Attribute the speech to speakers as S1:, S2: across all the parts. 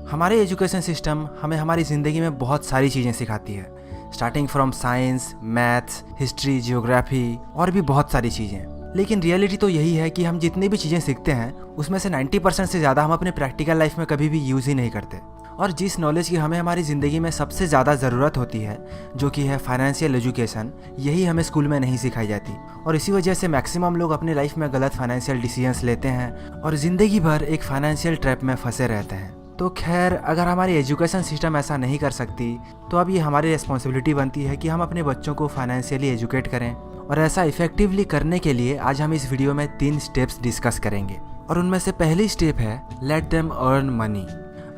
S1: हमारे education system हमें हमारी ज़िंदगी में बहुत सारी चीज़ें सिखाती है, starting from science, maths, history, geography और भी बहुत सारी चीज़ें। लेकिन रियलिटी तो यही है कि हम जितनी भी चीज़ें सीखते हैं उसमें से 90% से ज़्यादा हम अपने प्रैक्टिकल लाइफ में कभी भी यूज़ ही नहीं करते। और जिस नॉलेज की हमें हमारी ज़िंदगी में सबसे ज़्यादा ज़रूरत होती है, जो कि है फाइनेंशियल एजुकेशन, यही हमें स्कूल में नहीं सिखाई जाती। और इसी वजह से मैक्सिमम लोग अपनी लाइफ में गलत फाइनेंशियल डिसीजंस लेते हैं और ज़िंदगी भर एक फाइनेंशियल ट्रैप में फंसे रहते हैं। तो खैर, अगर हमारी एजुकेशन सिस्टम ऐसा नहीं कर सकती तो अब ये हमारी रिस्पॉन्सिबिलिटी बनती है कि हम अपने बच्चों को फाइनेंशियली एजुकेट करें। और ऐसा इफेक्टिवली करने के लिए आज हम इस वीडियो में 3 स्टेप्स डिस्कस करेंगे। और उनमें से पहली स्टेप है लेट देम अर्न मनी।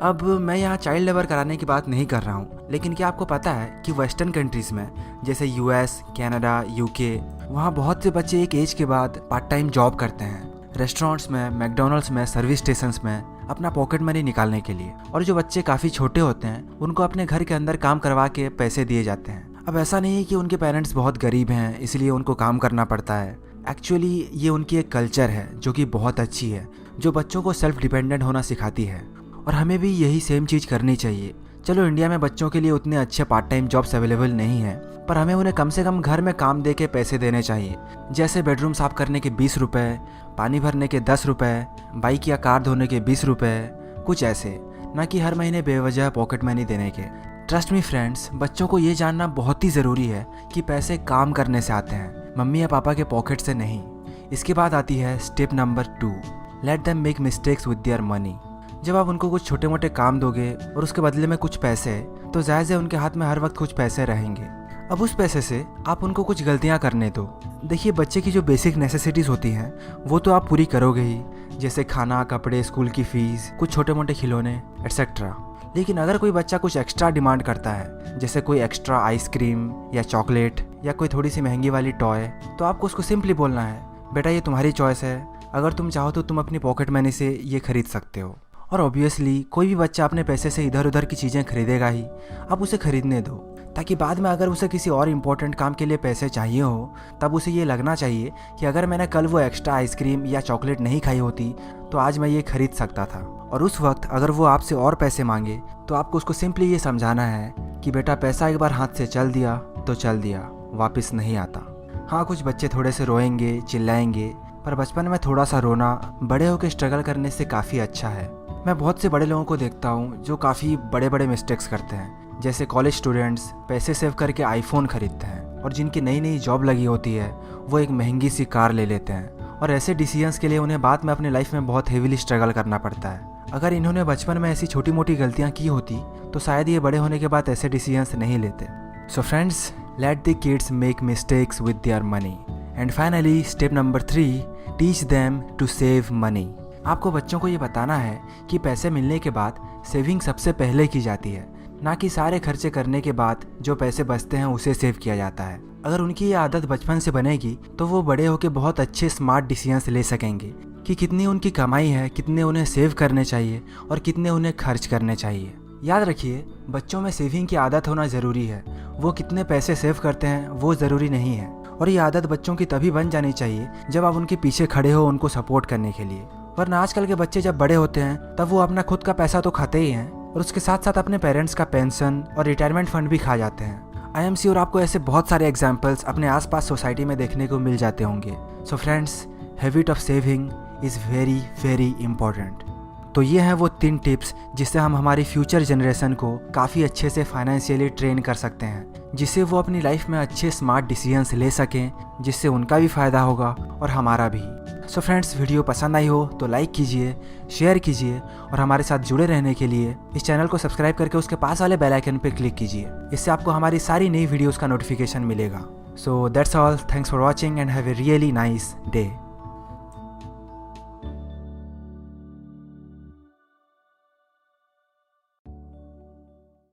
S1: अब मैं यहाँ चाइल्ड लेबर कराने की बात नहीं कर रहा हूँ, लेकिन क्या आपको पता है कि वेस्टर्न कंट्रीज़ में जैसे यूएस, कनाडा, यूके, वहाँ बहुत से बच्चे एक एज के बाद पार्ट टाइम जॉब करते हैं, रेस्टोरेंट्स में, मैकडोनल्ड्स में, सर्विस स्टेशंस में अपना पॉकेट मनी निकालने के लिए। और जो बच्चे काफ़ी छोटे होते हैं उनको अपने घर के अंदर काम करवा के पैसे दिए जाते हैं। अब ऐसा नहीं है कि उनके पेरेंट्स बहुत गरीब हैं इसलिए उनको काम करना पड़ता है। एक्चुअली ये उनकी एक कल्चर है जो कि बहुत अच्छी है, जो बच्चों को सेल्फ डिपेंडेंट होना सिखाती है। और हमें भी यही सेम चीज़ करनी चाहिए। चलो, इंडिया में बच्चों के लिए उतने अच्छे पार्ट टाइम जॉब्स अवेलेबल नहीं हैं, पर हमें उन्हें कम से कम घर में काम दे के पैसे देने चाहिए। जैसे बेडरूम साफ करने के 20 रुपये, पानी भरने के 10 रुपये, बाइक या कार धोने के 20 रुपये, कुछ ऐसे, ना कि हर महीने बेवजह पॉकेट मनी देने के। ट्रस्ट मी फ्रेंड्स, बच्चों को ये जानना बहुत ही ज़रूरी है कि पैसे काम करने से आते हैं, मम्मी या पापा के पॉकेट से नहीं। इसके बाद आती है step number 2, let them make mistakes with their money. जब आप उनको कुछ छोटे मोटे काम दोगे और उसके बदले में कुछ पैसे, तो जायज़ है उनके हाथ में हर वक्त कुछ पैसे रहेंगे। अब उस पैसे से आप उनको कुछ गलतियां करने दो। देखिए, बच्चे की जो बेसिक नेसेसिटीज़ होती हैं वो तो आप पूरी करोगे ही, जैसे खाना, कपड़े, स्कूल की फ़ीस, कुछ छोटे मोटे खिलौने एट्सेट्रा। लेकिन अगर कोई बच्चा कुछ एक्स्ट्रा डिमांड करता है, जैसे कोई एक्स्ट्रा आइसक्रीम या चॉकलेट या कोई थोड़ी सी महंगी वाली टॉय, तो आपको उसको सिंपली बोलना है, बेटा ये तुम्हारी चॉइस है, अगर तुम चाहो तो तुम अपनी पॉकेट मनी से ये खरीद सकते हो। और ऑब्वियसली कोई भी बच्चा अपने पैसे से इधर उधर की चीज़ें खरीदेगा ही, आप उसे खरीदने दो, ताकि बाद में अगर उसे किसी और इम्पोर्टेंट काम के लिए पैसे चाहिए हो तब उसे ये लगना चाहिए कि अगर मैंने कल वो एक्स्ट्रा आइसक्रीम या चॉकलेट नहीं खाई होती तो आज मैं ये खरीद सकता था। और उस वक्त अगर वो आपसे और पैसे मांगे तो आपको उसको सिंपली ये समझाना है कि बेटा पैसा एक बार हाथ से चल दिया तो चल दिया, वापस नहीं आता। हाँ, कुछ बच्चे थोड़े से रोएंगे, चिल्लाएंगे, पर बचपन में थोड़ा सा रोना बड़े होकर स्ट्रगल करने से काफ़ी अच्छा है। मैं बहुत से बड़े लोगों को देखता हूँ जो काफ़ी बड़े बड़े मिस्टेक्स करते हैं, जैसे कॉलेज स्टूडेंट्स पैसे सेव करके आईफोन खरीदते हैं, और जिनकी नई नई जॉब लगी होती है वो एक महंगी सी कार ले लेते हैं। और ऐसे डिसीजंस के लिए उन्हें बाद में अपनी लाइफ में बहुत हेवीली स्ट्रगल करना पड़ता है। अगर इन्होंने बचपन में ऐसी छोटी मोटी गलतियाँ की होती तो शायद ये बड़े होने के बाद ऐसे डिसीजंस नहीं लेते। So friends, let the kids make mistakes with their money. And finally step number 3, teach them to save money. आपको बच्चों को ये बताना है कि पैसे मिलने के बाद सेविंग सबसे पहले की जाती है, ना कि सारे खर्चे करने के बाद जो पैसे बचते हैं उसे सेव किया जाता है। अगर उनकी ये आदत बचपन से बनेगी तो वो बड़े होकर बहुत अच्छे स्मार्ट डिसीजंस ले सकेंगे कि कितनी उनकी कमाई है, कितने उन्हें सेव करने चाहिए और कितने उन्हें खर्च करने चाहिए। याद रखिए, बच्चों में सेविंग की आदत होना ज़रूरी है, वो कितने पैसे सेव करते हैं वो ज़रूरी नहीं है। और ये आदत बच्चों की तभी बन जानी चाहिए जब आप उनके पीछे खड़े हो उनको सपोर्ट करने के लिए। वरना आजकल के बच्चे जब बड़े होते हैं तब वो अपना खुद का पैसा तो खाते ही हैं और उसके साथ साथ अपने पेरेंट्स का पेंशन और रिटायरमेंट फंड भी खा जाते हैं। आई एम श्योर आपको ऐसे बहुत सारे एग्जाम्पल्स अपने आसपास सोसाइटी में देखने को मिल जाते होंगे। So friends, habit of saving is very very important. तो ये हैं वो 3 टिप्स जिससे हम हमारी फ्यूचर जनरेशन को काफ़ी अच्छे से फाइनेंशियली ट्रेन कर सकते हैं, जिससे वो अपनी लाइफ में अच्छे स्मार्ट डिसीजंस ले सकें, जिससे उनका भी फ़ायदा होगा और हमारा भी। सो फ्रेंड्स, वीडियो पसंद आई हो तो लाइक कीजिए, शेयर कीजिए और हमारे साथ जुड़े रहने के लिए इस चैनल को सब्सक्राइब करके उसके पास वाले बेल आइकन पर क्लिक कीजिए। इससे आपको हमारी सारी नई वीडियोज़ का नोटिफिकेशन मिलेगा। So that's all, thanks for watching and have a really nice day.